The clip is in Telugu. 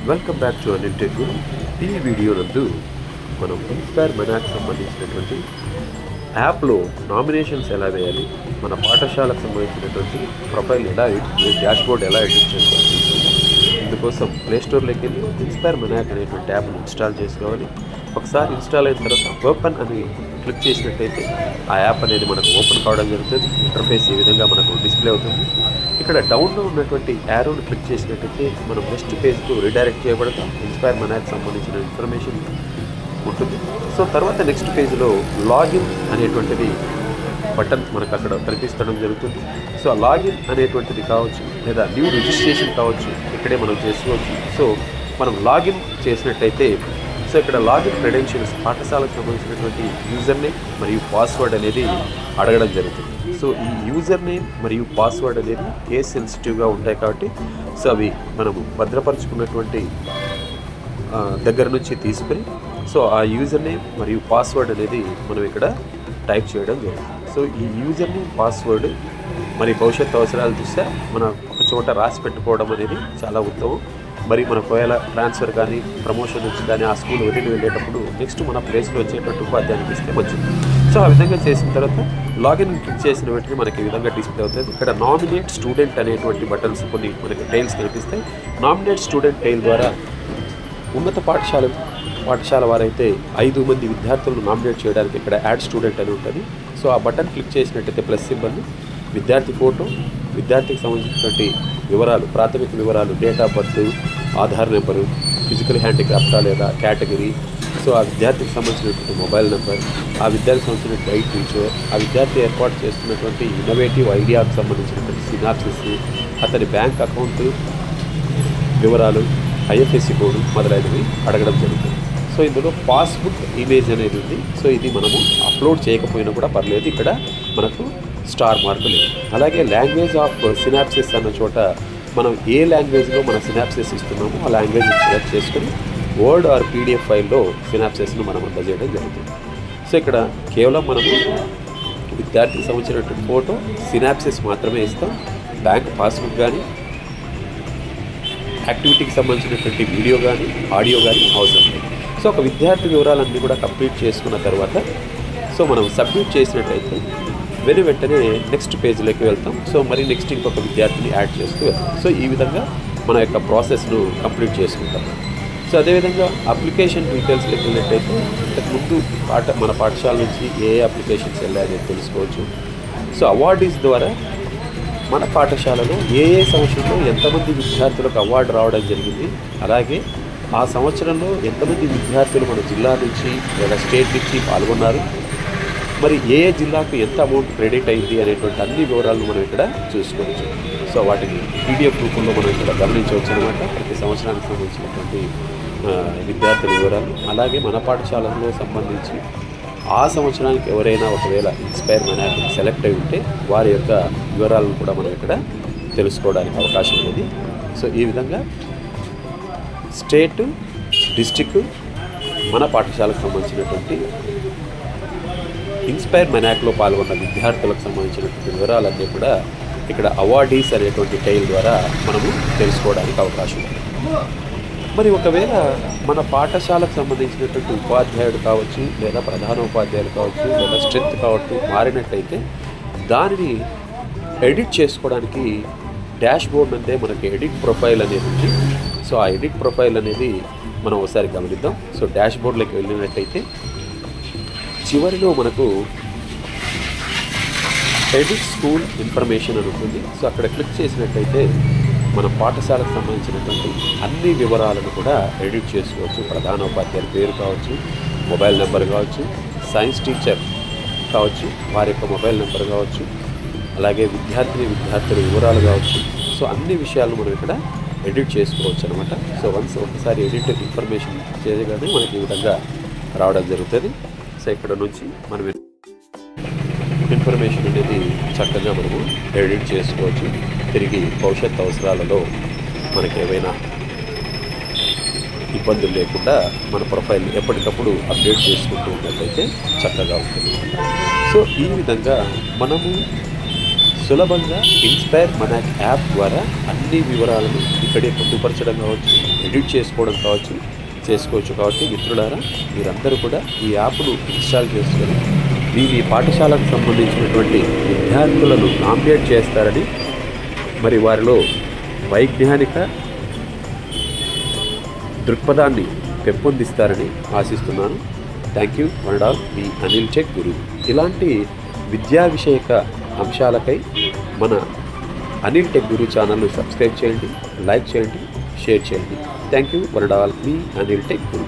Welcome back to Anil tech guru. ఈ వీడియో నందు మనం ఇన్స్పైర్ మనాక్ సంబంధించినటువంటి యాప్లో నామినేషన్స్ ఎలా వేయాలి, మన పాఠశాలకు సంబంధించినటువంటి ప్రొఫైల్ ఎలా డాష్ బోర్డ్ ఎలా ఎడిట్ చేసుకోవాలి. ఇందుకోసం ప్లేస్టోర్లోకి వెళ్ళి ఇన్స్పైర్ మనాక్ అనేటువంటి యాప్ను ఇన్స్టాల్ చేసుకోవాలి. ఒకసారి ఇన్స్టాల్ అయిన తర్వాత ఓపెన్ అని క్లిక్ చేసినట్టయితే ఆ యాప్ అనేది మనకు ఓపెన్ కావడం జరుగుతుంది. ఇంటర్ఫేస్ ఈ విధంగా మనకు డిస్ప్లే అవుతుంది. ఇక్కడ డౌన్లో ఉన్నటువంటి యారోని క్లిక్ చేసినట్టయితే మనం నెక్స్ట్ పేజ్కు రీడైరెక్ట్ చేయబడతాం. ఇన్స్పైర్ మనాక్ సంబంధించిన ఇన్ఫర్మేషన్ ఉంటుంది. సో తర్వాత నెక్స్ట్ పేజ్లో లాగిన్ అనేటువంటిది బటన్ మనకు అక్కడ కనిపిస్తడం జరుగుతుంది. సో ఆ లాగిన్ అనేటువంటిది కావచ్చు లేదా న్యూ రిజిస్ట్రేషన్ కావచ్చు, ఇక్కడే మనం చేసుకోవచ్చు. సో మనం లాగిన్ చేసినట్టయితే సో ఇక్కడ లాగిన్ క్రెడెన్షియల్స్ పాఠశాలకు సంబంధించినటువంటి యూజర్ నేమ్ మరియు పాస్వర్డ్ అనేది అడగడం జరుగుతుంది. సో ఈ యూజర్ నేమ్ మరియు పాస్వర్డ్ అనేది కేస్ సెన్సిటివ్గా ఉంటాయి కాబట్టి సో అవి మనము భద్రపరుచుకున్నటువంటి దగ్గర నుంచి తీసుకుని సో ఆ యూజర్ నేమ్ మరియు పాస్వర్డ్ అనేది మనం ఇక్కడ టైప్ చేయడం జరుగుతుంది. సో ఈ యూజర్ నేమ్ పాస్వర్డ్ మరి భవిష్యత్తు అవసరాల దృష్ట్యా మన ఒక చోట రాసి పెట్టుకోవడం అనేది చాలా ఉత్తమం. మరి మన ఒకవేళ ట్రాన్స్ఫర్ కానీ ప్రమోషన్ నుంచి కానీ ఆ స్కూల్ వదిలి వెళ్ళేటప్పుడు నెక్స్ట్ మన ప్లేస్లో వచ్చేటట్టు ఉపాధ్యాయునికి ఇస్తే మంచిది. సో ఆ విధంగా చేసిన తర్వాత లాగిన్ క్లిక్ చేసిన వెంటనే మనకి ఈ విధంగా డిస్ప్లే అవుతుంది. ఇక్కడ నామినేట్ స్టూడెంట్ అనేటువంటి బటన్స్ కొన్ని మనకి టైల్స్ కనిపిస్తాయి. నామినేట్ స్టూడెంట్ టైల్ ద్వారా ఉన్నత పాఠశాల వారైతే 5 మంది విద్యార్థులను నామినేట్ చేయడానికి ఇక్కడ యాడ్ స్టూడెంట్ అని ఉంటుంది. సో ఆ బటన్ క్లిక్ చేసినట్టయితే ప్లస్ సింబల్ని విద్యార్థి ఫోటో, విద్యార్థికి సంబంధించినటువంటి వివరాలు, ప్రాథమిక వివరాలు, date of birth, Aadhaar number, physical హ్యాండిక్రాఫ్టా లేదా కేటగిరీ, సో ఆ విద్యార్థికి సంబంధించినటువంటి మొబైల్ నెంబర్, ఆ విద్యార్థికి సంబంధించిన గైడ్ టీచర్, ఆ విద్యార్థి ఏర్పాటు చేస్తున్నటువంటి ఇన్నోవేటివ్ ఐడియాకు సంబంధించినటువంటి సినాప్సిస్, అతని బ్యాంక్ అకౌంట్ వివరాలు, ఐఎఫ్ఎస్సి కోడ్ మొదలైనవి అడగడం జరుగుతుంది. సో ఇందులో పాస్బుక్ ఇమేజ్ అనేది ఉంది. సో ఇది మనము అప్లోడ్ చేయకపోయినా కూడా పర్లేదు, ఇక్కడ మనకు స్టార్ మార్కు లేదు. అలాగే లాంగ్వేజ్ ఆఫ్ సినాప్సిస్ అన్న చోట మనం ఏ లాంగ్వేజ్లో మన సినాప్సిస్ ఇస్తున్నామో ఆ లాంగ్వేజ్ సెలెక్ట్ చేసుకుని వర్డ్ ఆర్ పీడిఎఫ్ ఫైల్లో సినాప్సిస్ను మనం అందజేయడం జరుగుతుంది. సో ఇక్కడ కేవలం మనము విద్యార్థికి సంబంధించినటువంటి ఫోటో, సినాప్సిస్ మాత్రమే ఇస్తాం. బ్యాంక్ పాస్బుక్ కానీ యాక్టివిటీకి సంబంధించినటువంటి వీడియో కానీ ఆడియో కానీ అవసరం లేదు. సో ఒక విద్యార్థి వివరాలన్నీ కూడా కంప్లీట్ చేసుకున్న తర్వాత సో మనం సబ్మిట్ చేసినట్టయితే వెంటనే నెక్స్ట్ పేజ్లోకి వెళ్తాం. సో మరి నెక్స్ట్ ఇంకొక విద్యార్థిని యాడ్ చేస్తూ వెళ్తాం. సో ఈ విధంగా మన యొక్క ప్రాసెస్ను కంప్లీట్ చేసుకుంటాం. సో అదేవిధంగా అప్లికేషన్ డీటెయిల్స్లోకి వెళ్ళినట్టయితే ఇంతకుముందు మన పాఠశాల నుంచి ఏ అప్లికేషన్స్ వెళ్ళాయనేది తెలుసుకోవచ్చు. సో అవార్డీస్ ద్వారా మన పాఠశాలలో ఏ సంవత్సరంలో ఎంతమంది విద్యార్థులకు అవార్డు రావడం జరిగింది, అలాగే ఆ సంవత్సరంలో ఎంతమంది విద్యార్థులు మన జిల్లా నుంచి లేదా స్టేట్ నుంచి పాల్గొన్నారు, మరి ఏ జిల్లాకు ఎంత అమౌంట్ క్రెడిట్ అయింది అనేటువంటి అన్ని వివరాలను మనం ఇక్కడ చూసుకోవచ్చు. సో వాటిని పీడిఎఫ్ రూపంలో మనం ఇక్కడ గమనించవచ్చు అనమాట. ప్రతి సంవత్సరానికి సంబంధించినటువంటి విద్యార్థుల వివరాలు, అలాగే మన పాఠశాలలో సంబంధించి ఆ సంవత్సరానికి ఎవరైనా ఒకవేళ ఇన్స్పైర్ మనాక్ సెలెక్ట్ అయి ఉంటే వారి యొక్క వివరాలను కూడా మనం ఇక్కడ తెలుసుకోవడానికి అవకాశం ఉంది. సో ఈ విధంగా స్టేట్, డిస్ట్రిక్ట్, మన పాఠశాలకు సంబంధించినటువంటి ఇన్స్పైర్ మనాక్లో పాల్గొన్న విద్యార్థులకు సంబంధించినటువంటి వివరాలన్నీ కూడా ఇక్కడ అవార్డీస్ అనేటువంటి టైల్ ద్వారా మనము తెలుసుకోవడానికి అవకాశం ఉంది. మరి ఒకవేళ మన పాఠశాలకు సంబంధించినటువంటి ఉపాధ్యాయుడు కావచ్చు లేదా ప్రధాన ఉపాధ్యాయులు కావచ్చు లేదా స్ట్రెంత్ కావచ్చు మారినట్టయితే దానిని ఎడిట్ చేసుకోవడానికి డాష్ బోర్డ్ అంటే మనకి ఎడిట్ ప్రొఫైల్ అనేది ఉంది. సో ఆ ఎడిట్ ప్రొఫైల్ అనేది మనం ఒకసారి గమనిద్దాం. సో డాష్ బోర్డ్లోకి వెళ్ళినట్టయితే చివరిలో మనకు ఎడిట్ స్కూల్ ఇన్ఫర్మేషన్ అని ఉంటుంది. సో అక్కడ క్లిక్ చేసినట్టయితే మన పాఠశాలకు సంబంధించినటువంటి అన్ని వివరాలను కూడా ఎడిట్ చేసుకోవచ్చు. ప్రధాన ఉపాధ్యాయుల పేరు కావచ్చు, మొబైల్ నెంబర్ కావచ్చు, సైన్స్ టీచర్ కావచ్చు వారి యొక్క మొబైల్ నెంబర్ కావచ్చు, అలాగే విద్యార్థుల వివరాలు కావచ్చు. సో అన్ని విషయాలను మనం ఇక్కడ ఎడిట్ చేసుకోవచ్చు అనమాట. సో ఒకసారి ఎడిట్ ఇన్ఫర్మేషన్ చేయగానే మనకి ఈ విధంగా రావడం జరుగుతుంది. సో ఇక్కడ నుంచి మనం ఇన్ఫర్మేషన్ అనేది చక్కగా మనము ఎడిట్ చేసుకోవచ్చు. తిరిగి భవిష్యత్ అవసరాలలో మనకి ఏవైనా ఇబ్బందులు లేకుండా మన ప్రొఫైల్ ఎప్పటికప్పుడు అప్డేట్ చేసుకుంటూ ఉన్నట్లయితే చక్కగా ఉంటుంది. సో ఈ విధంగా మనము సులభంగా ఇన్స్పైర్ మనాక్ యాప్ ద్వారా అన్ని వివరాలను ఇక్కడే పొందుపరచడం కావచ్చు, ఎడిట్ చేసుకోవచ్చు కాబట్టి మిత్రులారా, మీరందరూ కూడా ఈ యాప్ను ఇన్స్టాల్ చేసుకొని మీ పాఠశాలకు సంబంధించినటువంటి విద్యార్థులను నామినేట్ చేస్తారని, మరి వారిలో వైజ్ఞానిక దృక్పథాన్ని పెంపొందిస్తారని ఆశిస్తున్నాను. Thank you one and all, మీ అనిల్ టెక్ గురు. ఇలాంటి విద్యా విషయక అంశాలకై మన అనిల్ టెక్ గురు ఛానల్ను సబ్స్క్రైబ్ చేయండి, లైక్ చేయండి, షేర్ చేయండి. Thank you one and all, మీ అనిల్ టెక్ గురు.